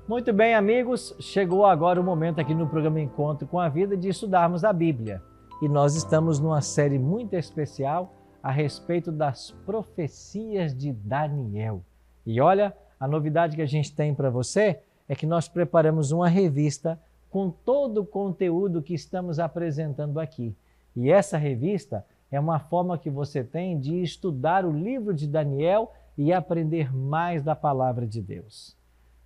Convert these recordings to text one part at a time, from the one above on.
Muito bem, amigos, chegou agora o momento aqui no programa Encontro com a Vida de estudarmos a Bíblia. E nós estamos numa série muito especial a respeito das profecias de Daniel. E olha, a novidade que a gente tem para você é que nós preparamos uma revista com todo o conteúdo que estamos apresentando aqui. E essa revista é uma forma que você tem de estudar o livro de Daniel e aprender mais da palavra de Deus.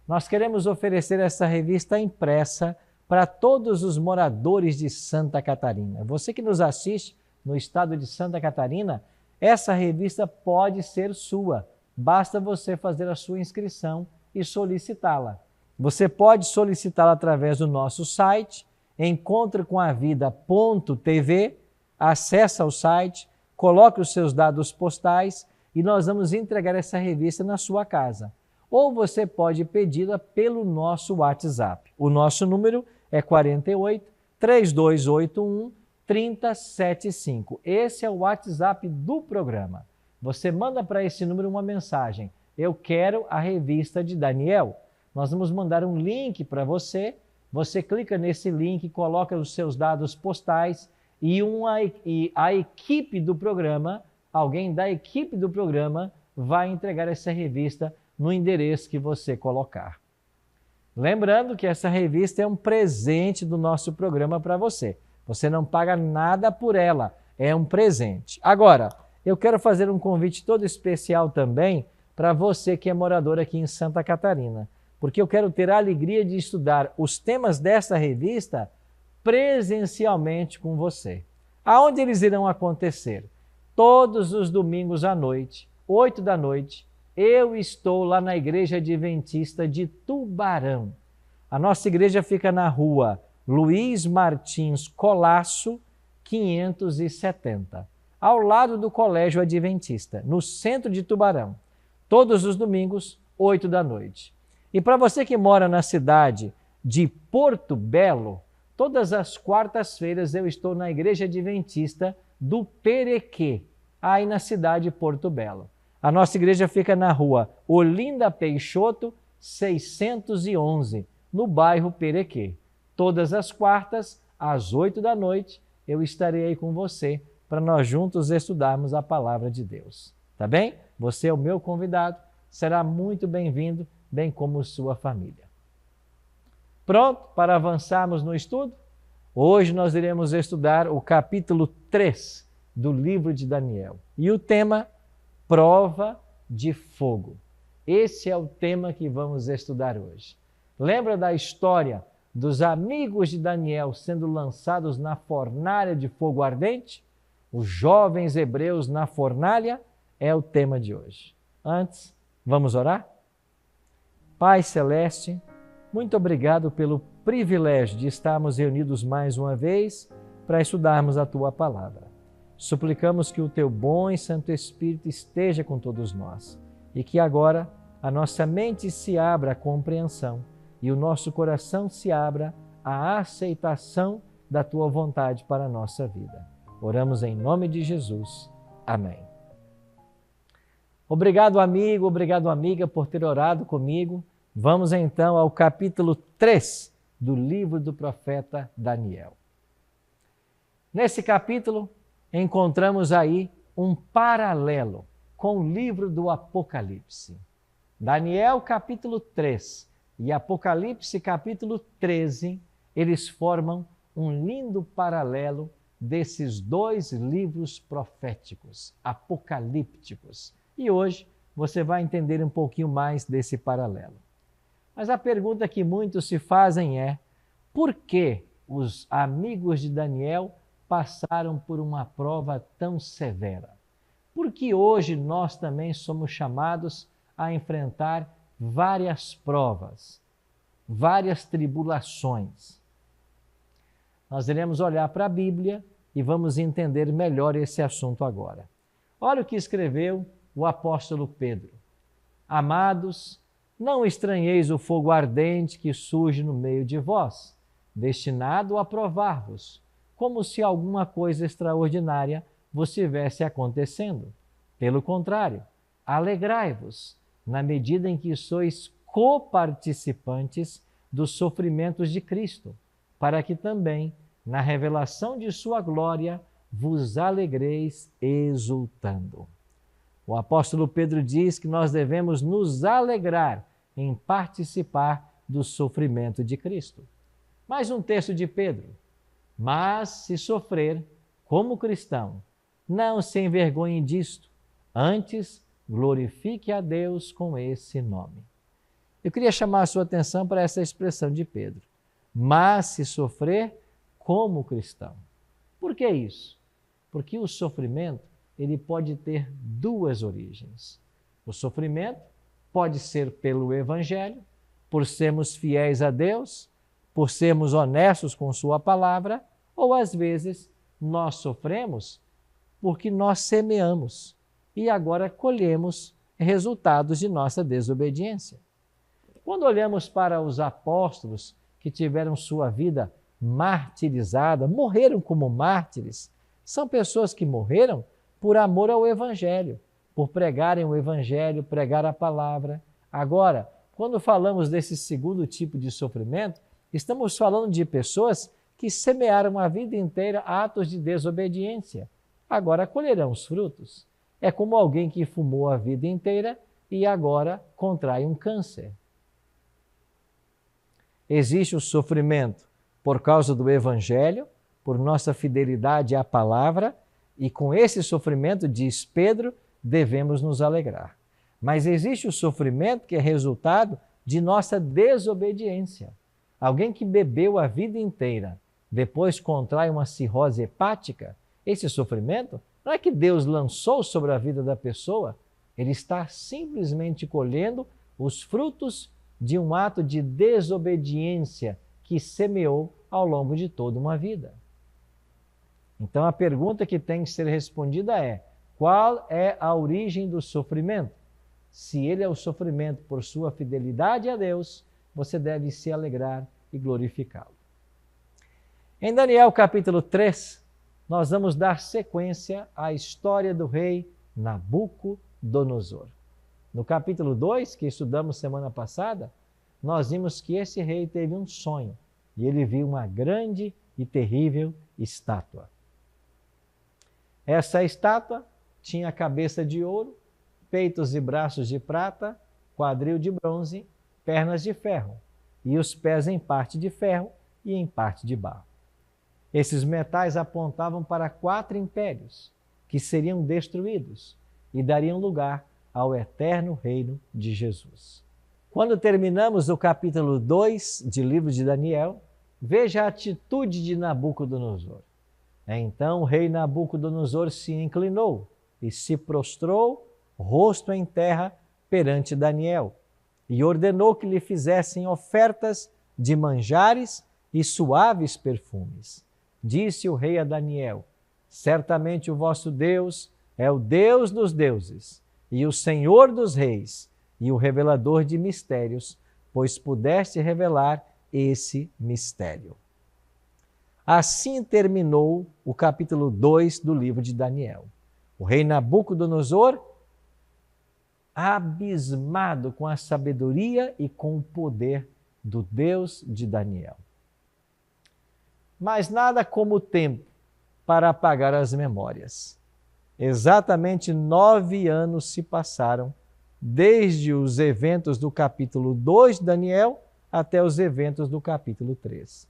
Nós queremos oferecer essa revista impressa para todos os moradores de Santa Catarina. Você que nos assiste no estado de Santa Catarina, essa revista pode ser sua. Basta você fazer a sua inscrição e solicitá-la. Você pode solicitá-la através do nosso site, encontrecomavida.tv, acesse ao site, coloque os seus dados postais e nós vamos entregar essa revista na sua casa. Ou você pode pedi-la pelo nosso WhatsApp. O nosso número é 48 3281 3075. Esse é o WhatsApp do programa. Você manda para esse número uma mensagem. Eu quero a revista de Daniel. Nós vamos mandar um link para você. Você clica nesse link, coloca os seus dados postais e a equipe do programa, alguém da equipe do programa, vai entregar essa revista no endereço que você colocar. Lembrando que essa revista é um presente do nosso programa para você. Você não paga nada por ela, é um presente. Agora, eu quero fazer um convite todo especial também para você que é morador aqui em Santa Catarina, porque eu quero ter a alegria de estudar os temas dessa revista presencialmente com você. Aonde eles irão acontecer? Todos os domingos à noite, 8 da noite, eu estou lá na Igreja Adventista de Tubarão. A nossa igreja fica na rua Luiz Martins Colasso, 570, ao lado do Colégio Adventista, no centro de Tubarão. Todos os domingos, 8 da noite. E para você que mora na cidade de Porto Belo, todas as quartas-feiras eu estou na Igreja Adventista do Perequê, aí na cidade de Porto Belo. A nossa igreja fica na rua Olinda Peixoto, 611, no bairro Perequê. Todas as quartas, às 8 da noite, eu estarei aí com você para nós juntos estudarmos a palavra de Deus. Tá bem? Você é o meu convidado, será muito bem-vindo, bem como sua família. Pronto para avançarmos no estudo? Hoje nós iremos estudar o capítulo 3 do livro de Daniel. E o tema Prova de fogo. Esse é o tema que vamos estudar hoje. Lembra da história dos amigos de Daniel sendo lançados na fornalha de fogo ardente? Os jovens hebreus na fornalha é o tema de hoje. Antes, vamos orar? Pai Celeste, muito obrigado pelo privilégio de estarmos reunidos mais uma vez para estudarmos a Tua Palavra. Suplicamos que o Teu bom e Santo Espírito esteja com todos nós e que agora a nossa mente se abra à compreensão e o nosso coração se abra à aceitação da Tua vontade para a nossa vida. Oramos em nome de Jesus. Amém. Obrigado, amigo, obrigado, amiga, por ter orado comigo. Vamos então ao capítulo 3 do livro do profeta Daniel. Nesse capítulo, encontramos aí um paralelo com o livro do Apocalipse. Daniel capítulo 3 e Apocalipse capítulo 13, eles formam um lindo paralelo desses dois livros proféticos, apocalípticos. E hoje você vai entender um pouquinho mais desse paralelo. Mas a pergunta que muitos se fazem é: por que os amigos de Daniel passaram por uma prova tão severa? Porque hoje nós também somos chamados a enfrentar várias provas, várias tribulações. Nós iremos olhar para a Bíblia e vamos entender melhor esse assunto agora. Olha o que escreveu o apóstolo Pedro. Amados, não estranheis o fogo ardente que surge no meio de vós, destinado a provar-vos, como se alguma coisa extraordinária vos estivesse acontecendo. Pelo contrário, alegrai-vos, na medida em que sois coparticipantes dos sofrimentos de Cristo, para que também, na revelação de sua glória, vos alegreis exultando. O apóstolo Pedro diz que nós devemos nos alegrar em participar do sofrimento de Cristo. Mais um texto de Pedro. Mas se sofrer como cristão, não se envergonhe disto, antes glorifique a Deus com esse nome. Eu queria chamar a sua atenção para essa expressão de Pedro. Mas se sofrer como cristão. Por que isso? Porque o sofrimento, ele pode ter duas origens. O sofrimento pode ser pelo Evangelho, por sermos fiéis a Deus, por sermos honestos com sua palavra, ou às vezes nós sofremos porque nós semeamos e agora colhemos resultados de nossa desobediência. Quando olhamos para os apóstolos que tiveram sua vida martirizada, morreram como mártires, são pessoas que morreram por amor ao Evangelho, por pregarem o Evangelho, pregar a palavra. Agora, quando falamos desse segundo tipo de sofrimento, estamos falando de pessoas que semearam a vida inteira atos de desobediência. Agora colherão os frutos. É como alguém que fumou a vida inteira e agora contrai um câncer. Existe o sofrimento por causa do Evangelho, por nossa fidelidade à palavra, e com esse sofrimento, diz Pedro, devemos nos alegrar. Mas existe o sofrimento que é resultado de nossa desobediência. Alguém que bebeu a vida inteira, depois contrai uma cirrose hepática, esse sofrimento não é que Deus lançou sobre a vida da pessoa, ele está simplesmente colhendo os frutos de um ato de desobediência que semeou ao longo de toda uma vida. Então a pergunta que tem que ser respondida é: qual é a origem do sofrimento? Se ele é o sofrimento por sua fidelidade a Deus, você deve se alegrar e glorificá-lo. Em Daniel capítulo 3, nós vamos dar sequência à história do rei Nabucodonosor. No capítulo 2, que estudamos semana passada, nós vimos que esse rei teve um sonho e ele viu uma grande e terrível estátua. Essa estátua tinha cabeça de ouro, peitos e braços de prata, quadril de bronze, pernas de ferro e os pés em parte de ferro e em parte de barro. Esses metais apontavam para 4 impérios que seriam destruídos e dariam lugar ao eterno reino de Jesus. Quando terminamos o capítulo 2 de livro de Daniel, veja a atitude de Nabucodonosor. Então o rei Nabucodonosor se inclinou e se prostrou, rosto em terra, perante Daniel, e ordenou que lhe fizessem ofertas de manjares e suaves perfumes. Disse o rei a Daniel: certamente o vosso Deus é o Deus dos deuses e o Senhor dos reis e o revelador de mistérios, pois pudeste revelar esse mistério. Assim terminou o capítulo 2 do livro de Daniel. O rei Nabucodonosor, abismado com a sabedoria e com o poder do Deus de Daniel. Mas nada como o tempo para apagar as memórias. Exatamente 9 anos se passaram desde os eventos do capítulo 2 de Daniel até os eventos do capítulo 3.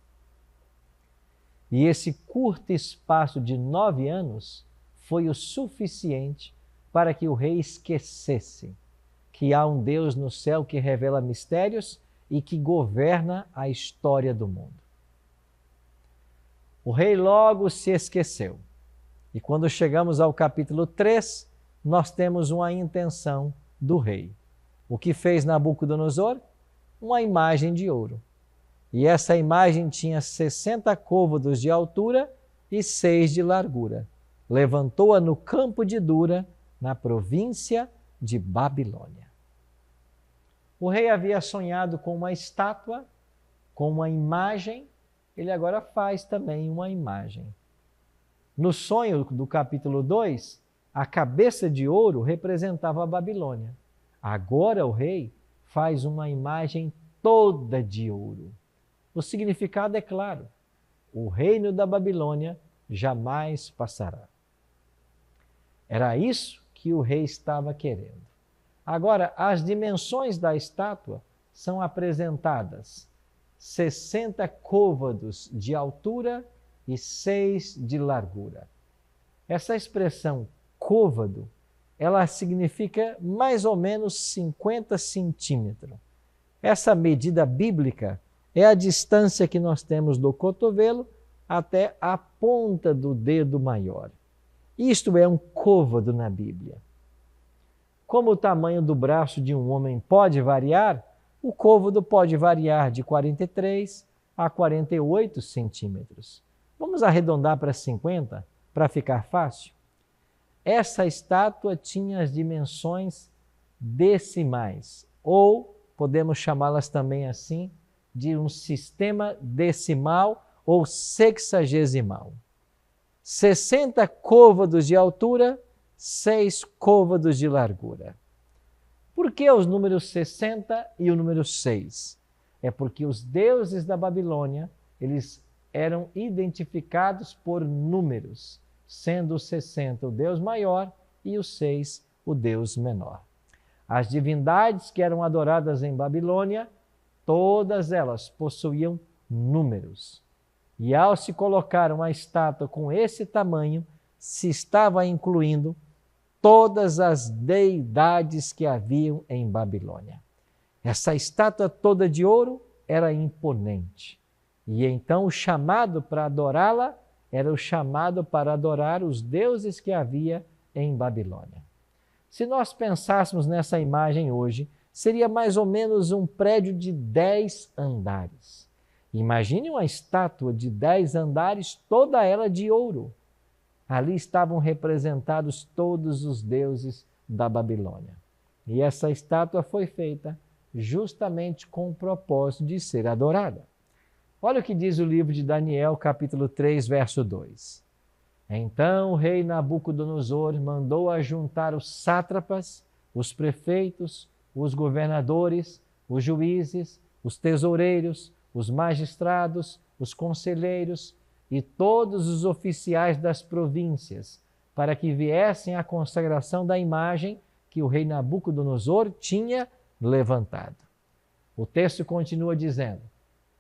E esse curto espaço de 9 anos foi o suficiente para que o rei esquecesse que há um Deus no céu que revela mistérios e que governa a história do mundo. O rei logo se esqueceu. E quando chegamos ao capítulo 3, nós temos uma intenção do rei. O que fez Nabucodonosor? Uma imagem de ouro. E essa imagem tinha 60 côvados de altura e 6 de largura. Levantou-a no campo de Dura, na província de Babilônia. O rei havia sonhado com uma estátua, com uma imagem, ele agora faz também uma imagem. No sonho do capítulo 2, a cabeça de ouro representava a Babilônia. Agora o rei faz uma imagem toda de ouro. O significado é claro: o reino da Babilônia jamais passará. Era isso que o rei estava querendo. Agora, as dimensões da estátua são apresentadas: 60 côvados de altura e 6 de largura. Essa expressão côvado, ela significa mais ou menos 50 centímetros. Essa medida bíblica é a distância que nós temos do cotovelo até a ponta do dedo maior. Isto é um côvado na Bíblia. Como o tamanho do braço de um homem pode variar, o côvado pode variar de 43 a 48 centímetros. Vamos arredondar para 50, para ficar fácil? Essa estátua tinha as dimensões decimais, ou podemos chamá-las também assim, de um sistema decimal ou sexagesimal. 60 côvados de altura, 6 côvados de largura. Por que os números 60 e o número 6? É porque os deuses da Babilônia, eles eram identificados por números, sendo o 60 o Deus maior e o 6 o Deus menor. As divindades que eram adoradas em Babilônia, todas elas possuíam números. E ao se colocar uma estátua com esse tamanho, se estava incluindo todas as deidades que haviam em Babilônia. Essa estátua toda de ouro era imponente. E então o chamado para adorá-la era o chamado para adorar os deuses que havia em Babilônia. Se nós pensássemos nessa imagem hoje, seria mais ou menos um prédio de 10 andares. Imagine uma estátua de 10 andares, toda ela de ouro. Ali estavam representados todos os deuses da Babilônia. E essa estátua foi feita justamente com o propósito de ser adorada. Olha o que diz o livro de Daniel, capítulo 3, verso 2. Então o rei Nabucodonosor mandou ajuntar os sátrapas, os prefeitos, os governadores, os juízes, os tesoureiros, os magistrados, os conselheiros e todos os oficiais das províncias, para que viessem à consagração da imagem que o rei Nabucodonosor tinha levantado. O texto continua dizendo: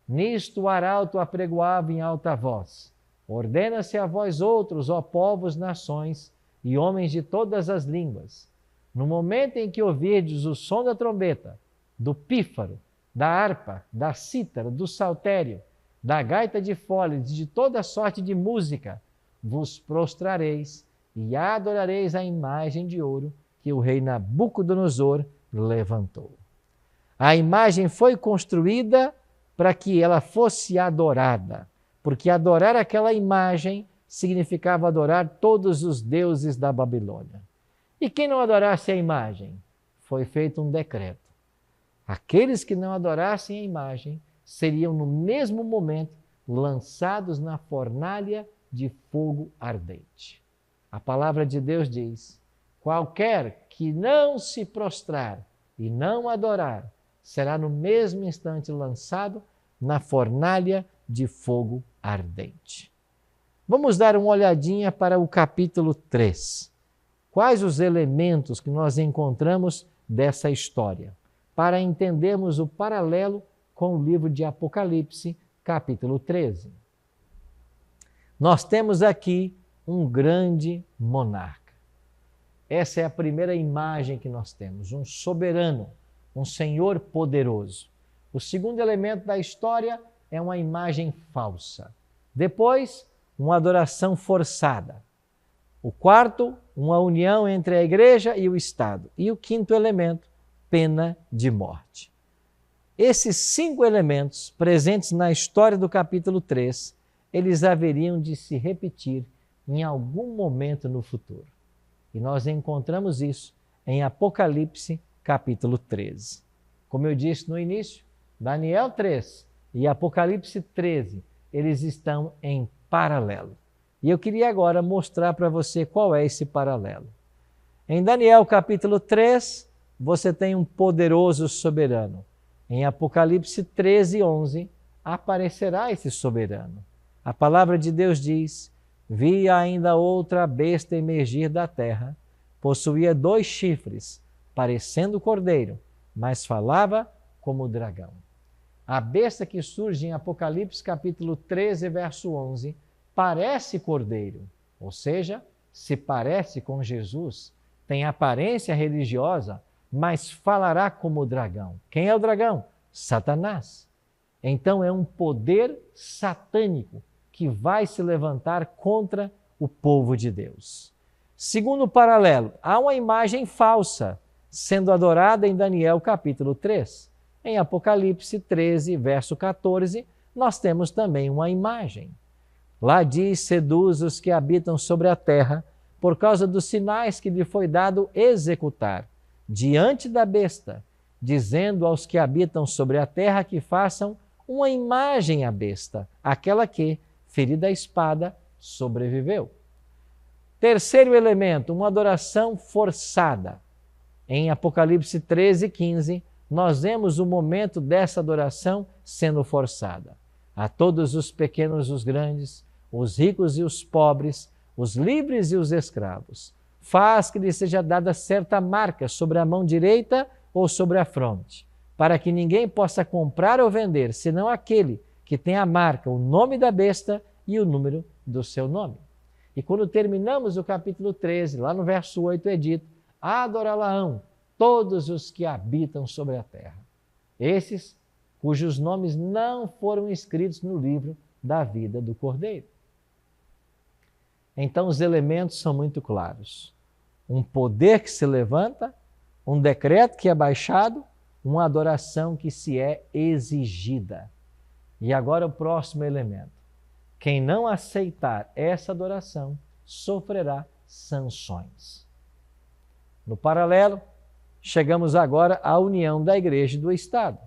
nisto o arauto apregoava em alta voz: ordena-se a vós outros, ó povos, nações e homens de todas as línguas, no momento em que ouvirdes o som da trombeta, do pífaro, da harpa, da cítara, do saltério, da gaita de foles e de toda sorte de música, vos prostrareis e adorareis a imagem de ouro que o rei Nabucodonosor levantou. A imagem foi construída para que ela fosse adorada, porque adorar aquela imagem significava adorar todos os deuses da Babilônia. E quem não adorasse a imagem? Foi feito um decreto. Aqueles que não adorassem a imagem seriam no mesmo momento lançados na fornalha de fogo ardente. A palavra de Deus diz: qualquer que não se prostrar e não adorar será no mesmo instante lançado na fornalha de fogo ardente. Vamos dar uma olhadinha para o capítulo 3. Quais os elementos que nós encontramos dessa história, para entendermos o paralelo com o livro de Apocalipse, capítulo 13. Nós temos aqui um grande monarca. Essa é a primeira imagem que nós temos, um soberano, um senhor poderoso. O segundo elemento da história é uma imagem falsa. Depois, uma adoração forçada. O quarto, uma união entre a igreja e o Estado. E o quinto elemento, pena de morte. Esses 5 elementos presentes na história do capítulo 3, eles haveriam de se repetir em algum momento no futuro. E nós encontramos isso em Apocalipse, capítulo 13. Como eu disse no início, Daniel 3 e Apocalipse 13, eles estão em paralelo. E eu queria agora mostrar para você qual é esse paralelo. Em Daniel capítulo 3, você tem um poderoso soberano. Em Apocalipse 13:11, aparecerá esse soberano. A palavra de Deus diz: vi ainda outra besta emergir da terra, possuía 2 chifres, parecendo cordeiro, mas falava como dragão. A besta que surge em Apocalipse capítulo 13, verso 11, parece cordeiro, ou seja, se parece com Jesus, tem aparência religiosa, mas falará como dragão. Quem é o dragão? Satanás. Então é um poder satânico que vai se levantar contra o povo de Deus. Segundo paralelo, há uma imagem falsa sendo adorada em Daniel capítulo 3. Em Apocalipse 13, verso 14, nós temos também uma imagem. Lá diz: seduz os que habitam sobre a terra, por causa dos sinais que lhe foi dado executar, diante da besta, dizendo aos que habitam sobre a terra que façam uma imagem à besta, aquela que, ferida a espada, sobreviveu. Terceiro elemento, uma adoração forçada. Em Apocalipse 13, 15, nós vemos o momento dessa adoração sendo forçada. A todos os pequenos e os grandes, os ricos e os pobres, os livres e os escravos, faz que lhe seja dada certa marca sobre a mão direita ou sobre a fronte, para que ninguém possa comprar ou vender, senão aquele que tem a marca, o nome da besta e o número do seu nome. E quando terminamos o capítulo 13, lá no verso 8 é dito: adorá-la-ão todos os que habitam sobre a terra, esses cujos nomes não foram escritos no livro da vida do Cordeiro. Então os elementos são muito claros. Um poder que se levanta, um decreto que é baixado, uma adoração que se é exigida. E agora o próximo elemento. Quem não aceitar essa adoração sofrerá sanções. No paralelo, chegamos agora à união da igreja e do Estado.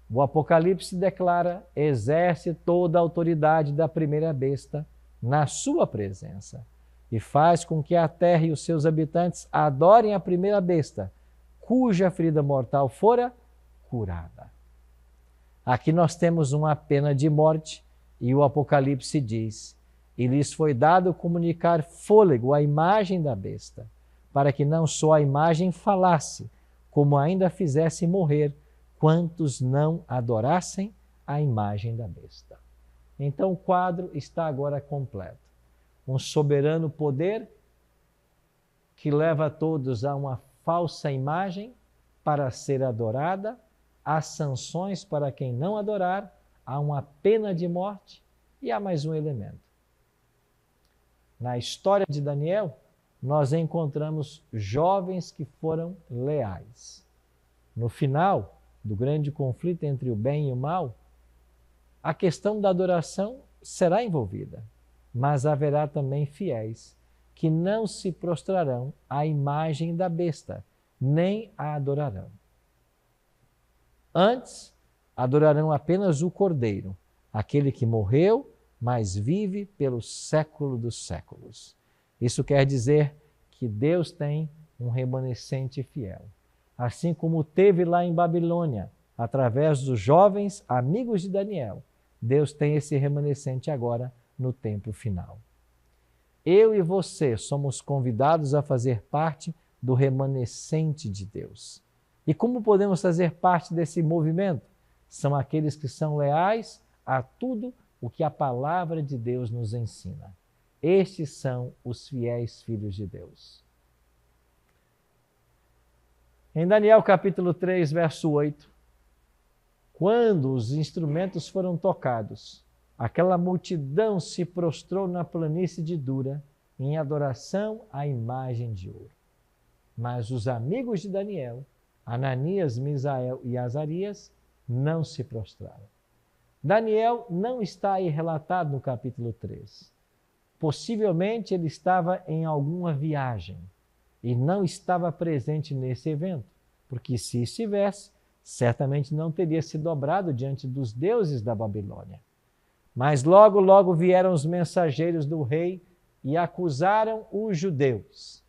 O Apocalipse declara: exerce toda a autoridade da primeira besta na sua presença e faz com que a terra e os seus habitantes adorem a primeira besta, cuja ferida mortal fora curada. Aqui nós temos uma pena de morte e o Apocalipse diz: e lhes foi dado comunicar fôlego à imagem da besta, para que não só a imagem falasse, como ainda fizesse morrer quantos não adorassem a imagem da besta. Então o quadro está agora completo. Um soberano poder que leva todos a uma falsa imagem para ser adorada, há sanções para quem não adorar, há uma pena de morte e há mais um elemento. Na história de Daniel, nós encontramos jovens que foram leais. No final do grande conflito entre o bem e o mal, a questão da adoração será envolvida, mas haverá também fiéis que não se prostrarão à imagem da besta, nem a adorarão. Antes, adorarão apenas o Cordeiro, aquele que morreu, mas vive pelo século dos séculos. Isso quer dizer que Deus tem um remanescente fiel. Assim como teve lá em Babilônia, através dos jovens amigos de Daniel, Deus tem esse remanescente agora no tempo final. Eu e você somos convidados a fazer parte do remanescente de Deus. E como podemos fazer parte desse movimento? São aqueles que são leais a tudo o que a palavra de Deus nos ensina. Estes são os fiéis filhos de Deus. Em Daniel capítulo 3, verso 8, quando os instrumentos foram tocados, aquela multidão se prostrou na planície de Dura em adoração à imagem de ouro. Mas os amigos de Daniel, Ananias, Misael e Azarias, não se prostraram. Daniel não está aí relatado no capítulo 3. Possivelmente ele estava em alguma viagem e não estava presente nesse evento, porque se estivesse, certamente não teria se dobrado diante dos deuses da Babilônia. Mas logo vieram os mensageiros do rei e acusaram os judeus.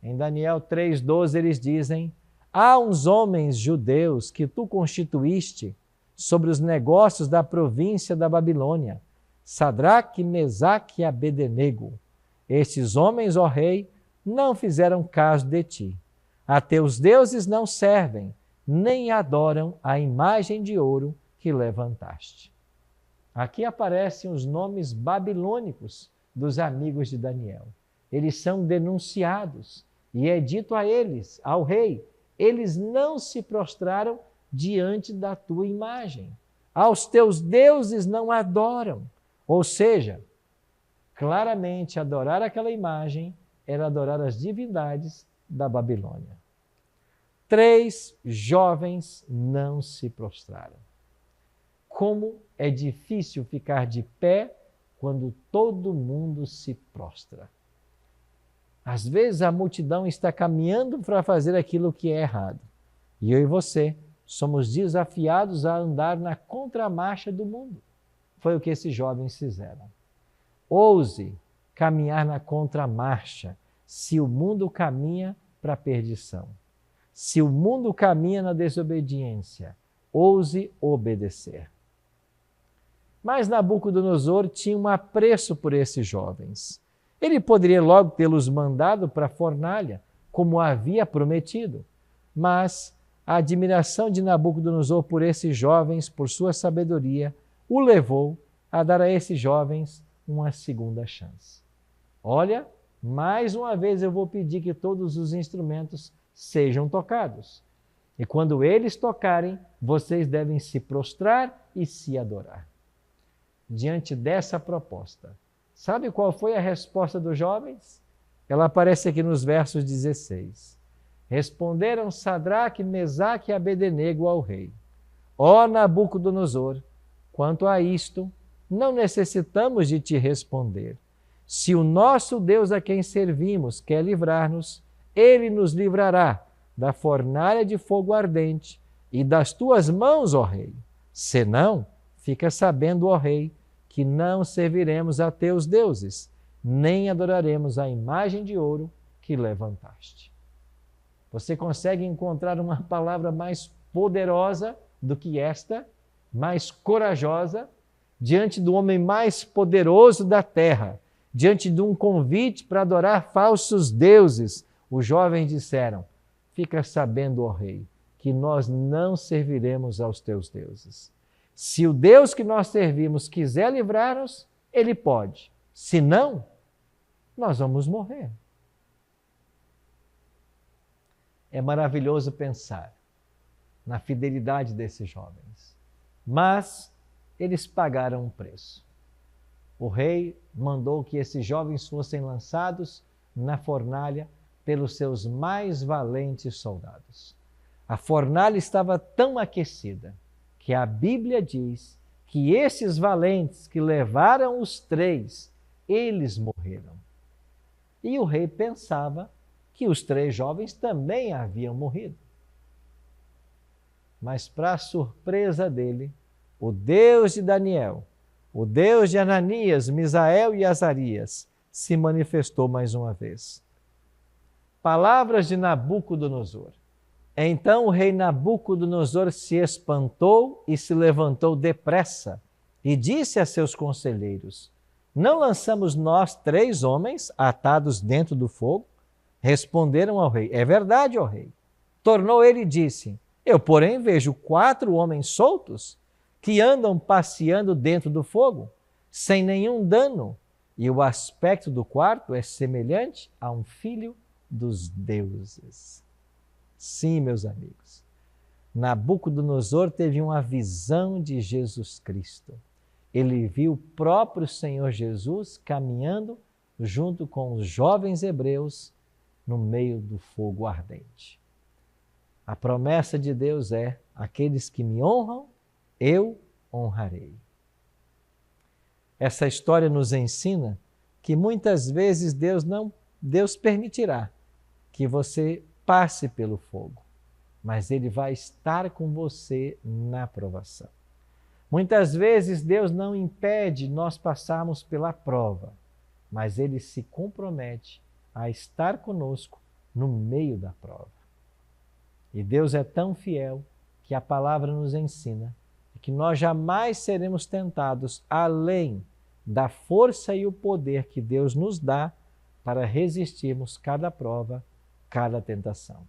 Em Daniel 3,12 eles dizem: Há uns homens judeus que tu constituíste sobre os negócios da província da Babilônia, Sadraque, Mesaque e Abednego. Estes homens, ó rei, não fizeram caso de ti. A teus deuses não servem, nem adoram a imagem de ouro que levantaste. Aqui aparecem os nomes babilônicos dos amigos de Daniel. Eles são denunciados e é dito a eles, ao rei, eles não se prostraram diante da tua imagem. Aos teus deuses não adoram. Ou seja, claramente adorar aquela imagem era adorar as divindades da Babilônia. 3 jovens não se prostraram. Como é difícil ficar de pé quando todo mundo se prostra. Às vezes a multidão está caminhando para fazer aquilo que é errado. E eu e você somos desafiados a andar na contramarcha do mundo. Foi o que esses jovens fizeram. Ouse caminhar na contramarcha se o mundo caminha para a perdição. Se o mundo caminha na desobediência, ouse obedecer. Mas Nabucodonosor tinha um apreço por esses jovens. Ele poderia logo tê-los mandado para a fornalha, como havia prometido. Mas a admiração de Nabucodonosor por esses jovens, por sua sabedoria, o levou a dar a esses jovens uma segunda chance. Olha, mais uma vez eu vou pedir que todos os instrumentos sejam tocados. E quando eles tocarem, vocês devem se prostrar e se adorar. Diante dessa proposta, sabe qual foi a resposta dos jovens? Ela aparece aqui nos versos 16. Responderam Sadraque, Mesaque e Abednego ao rei: Ó Nabucodonosor, quanto a isto, não necessitamos de te responder. Se o nosso Deus a quem servimos quer livrar-nos, ele nos livrará da fornalha de fogo ardente e das tuas mãos, ó rei. Senão, fica sabendo, ó rei, que não serviremos a teus deuses, nem adoraremos a imagem de ouro que levantaste. Você consegue encontrar uma palavra mais poderosa do que esta, mais corajosa, diante do homem mais poderoso da terra, diante de um convite para adorar falsos deuses? Os jovens disseram: fica sabendo, ó rei, que nós não serviremos aos teus deuses. Se o Deus que nós servimos quiser livrar-nos, ele pode. Se não, nós vamos morrer. É maravilhoso pensar na fidelidade desses jovens. Mas eles pagaram um preço. O rei mandou que esses jovens fossem lançados na fornalha pelos seus mais valentes soldados. A fornalha estava tão aquecida que a Bíblia diz que esses valentes que levaram os 3, eles morreram. E o rei pensava que os 3 jovens também haviam morrido. Mas, para a surpresa dele, o Deus de Daniel, o Deus de Ananias, Misael e Azarias, se manifestou mais uma vez. Palavras de Nabucodonosor. Então o rei Nabucodonosor se espantou e se levantou depressa e disse a seus conselheiros: Não lançamos nós 3 homens atados dentro do fogo? Responderam ao rei: É verdade, ó rei. Tornou ele e disse: Eu, porém, vejo 4 homens soltos que andam passeando dentro do fogo, sem nenhum dano, e o aspecto do quarto é semelhante a um filho dos deuses. Sim, meus amigos, Nabucodonosor teve uma visão de Jesus Cristo. Ele viu o próprio Senhor Jesus caminhando junto com os jovens hebreus no meio do fogo ardente. A promessa de Deus é: aqueles que me honram, eu honrarei. Essa história nos ensina que muitas vezes Deus permitirá que você passe pelo fogo, mas Ele vai estar com você na provação. Muitas vezes Deus não impede nós passarmos pela prova, mas Ele se compromete a estar conosco no meio da prova. E Deus é tão fiel que a palavra nos ensina que nós jamais seremos tentados além da força e o poder que Deus nos dá para resistirmos cada prova, cada tentação.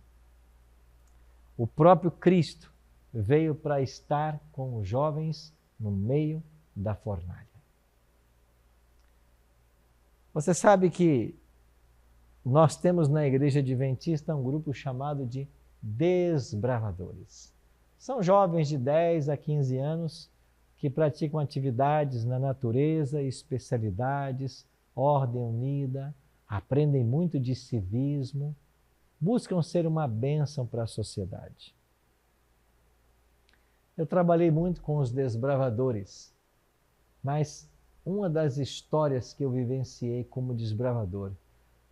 O próprio Cristo veio para estar com os jovens no meio da fornalha. Você sabe que nós temos na Igreja Adventista um grupo chamado de desbravadores. São jovens de 10 a 15 anos que praticam atividades na natureza, especialidades, ordem unida, aprendem muito de civismo, buscam ser uma bênção para a sociedade. Eu trabalhei muito com os desbravadores, mas uma das histórias que eu vivenciei como desbravador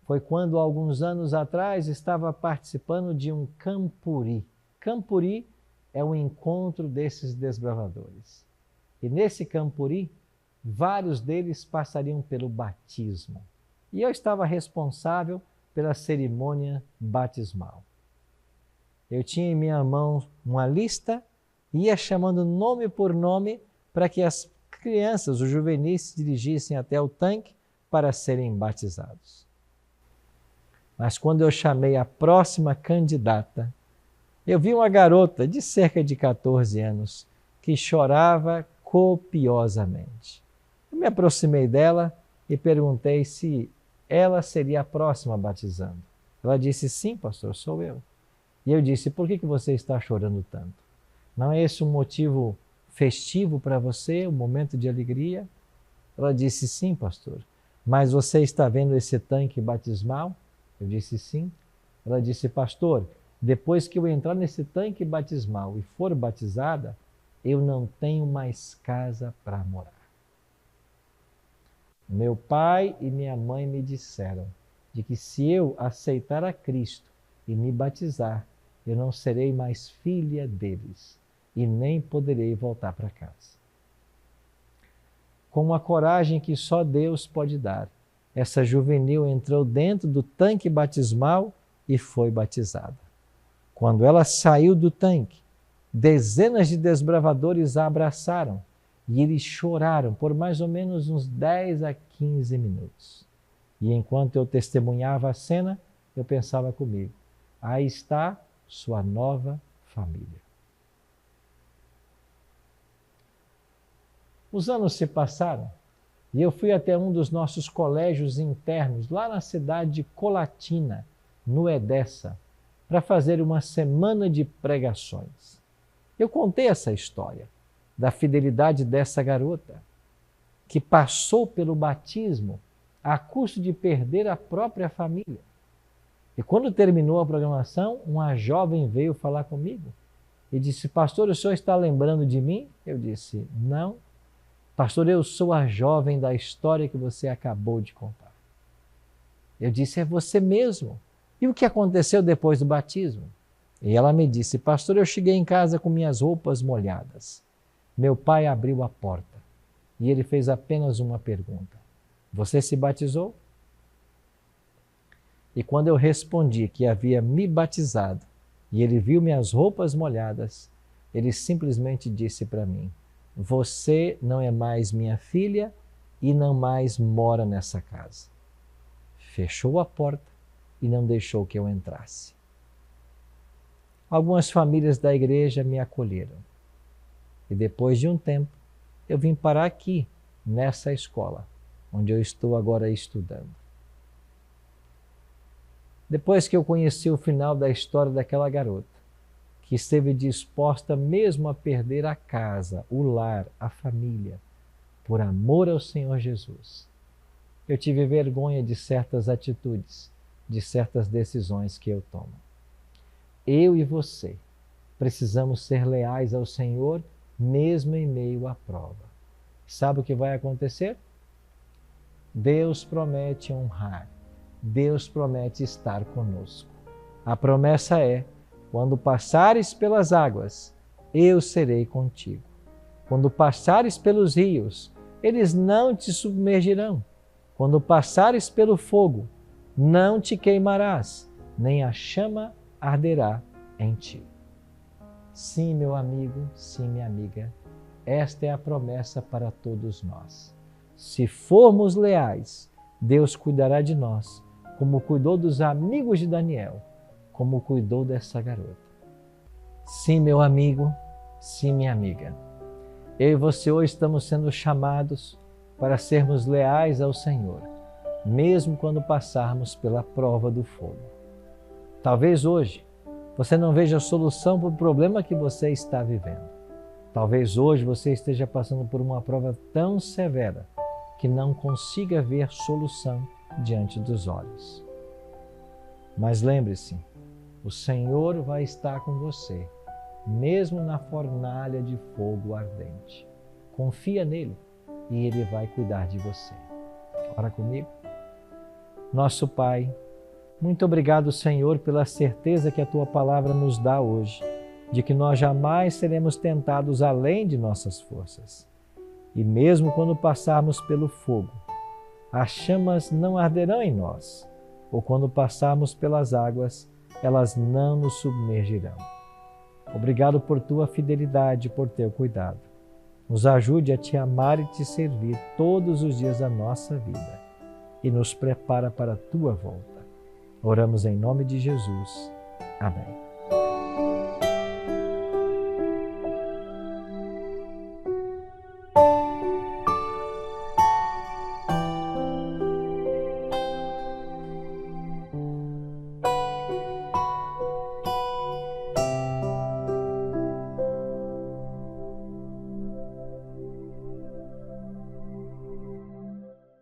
foi quando, alguns anos atrás, estava participando de um campuri. Campuri é um encontro desses desbravadores. E nesse campuri, vários deles passariam pelo batismo. E eu estava responsável pela cerimônia batismal. Eu tinha em minha mão uma lista e ia chamando nome por nome para que as crianças, os juvenis, se dirigissem até o tanque para serem batizados. Mas quando eu chamei a próxima candidata, eu vi uma garota de cerca de 14 anos que chorava copiosamente. Eu me aproximei dela e perguntei se ela seria a próxima batizando. Ela disse, sim, pastor, sou eu. E eu disse, por que você está chorando tanto? Não é esse um motivo festivo para você, um momento de alegria? Ela disse, sim, pastor. Mas você está vendo esse tanque batismal? Eu disse, sim. Ela disse, pastor, depois que eu entrar nesse tanque batismal e for batizada, eu não tenho mais casa para morar. Meu pai e minha mãe me disseram de que se eu aceitar a Cristo e me batizar, eu não serei mais filha deles e nem poderei voltar para casa. Com uma coragem que só Deus pode dar, essa juvenil entrou dentro do tanque batismal e foi batizada. Quando ela saiu do tanque, dezenas de desbravadores a abraçaram e eles choraram por mais ou menos uns 10 a 15 minutos. E enquanto eu testemunhava a cena, eu pensava comigo, aí está sua nova família. Os anos se passaram e eu fui até um dos nossos colégios internos, lá na cidade de Colatina, no Edessa, para fazer uma semana de pregações. Eu contei essa história da fidelidade dessa garota, que passou pelo batismo a custo de perder a própria família. E quando terminou a programação, uma jovem veio falar comigo e disse, pastor, o senhor está lembrando de mim? Eu disse, não. Pastor, eu sou a jovem da história que você acabou de contar. Eu disse, é você mesmo. E o que aconteceu depois do batismo? E ela me disse, pastor, eu cheguei em casa com minhas roupas molhadas. Meu pai abriu a porta e ele fez apenas uma pergunta. Você se batizou? E quando eu respondi que havia me batizado e ele viu minhas roupas molhadas, ele simplesmente disse para mim, você não é mais minha filha e não mais mora nessa casa. Fechou a porta e não deixou que eu entrasse. Algumas famílias da igreja me acolheram. E depois de um tempo, eu vim parar aqui, nessa escola, onde eu estou agora estudando. Depois que eu conheci o final da história daquela garota, que esteve disposta mesmo a perder a casa, o lar, a família, por amor ao Senhor Jesus, eu tive vergonha de certas atitudes, de certas decisões que eu tomo. Eu e você precisamos ser leais ao Senhor, mesmo em meio à prova. Sabe o que vai acontecer? Deus promete honrar, Deus promete estar conosco. A promessa é, quando passares pelas águas, eu serei contigo. Quando passares pelos rios, eles não te submergirão. Quando passares pelo fogo, não te queimarás, nem a chama arderá em ti. Sim, meu amigo, sim, minha amiga, esta é a promessa para todos nós. Se formos leais, Deus cuidará de nós, como cuidou dos amigos de Daniel, como cuidou dessa garota. Sim, meu amigo, sim, minha amiga, eu e você hoje estamos sendo chamados para sermos leais ao Senhor, mesmo quando passarmos pela prova do fogo. Talvez hoje você não veja a solução para o problema que você está vivendo. Talvez hoje você esteja passando por uma prova tão severa que não consiga ver solução diante dos olhos. Mas lembre-se, o Senhor vai estar com você, mesmo na fornalha de fogo ardente. Confia nele e ele vai cuidar de você. Ora comigo. Nosso Pai, muito obrigado, Senhor, pela certeza que a Tua Palavra nos dá hoje, de que nós jamais seremos tentados além de nossas forças. E mesmo quando passarmos pelo fogo, as chamas não arderão em nós, ou quando passarmos pelas águas, elas não nos submergirão. Obrigado por Tua fidelidade e por Teu cuidado. Nos ajude a Te amar e Te servir todos os dias da nossa vida e nos prepara para a Tua volta. Oramos em nome de Jesus. Amém.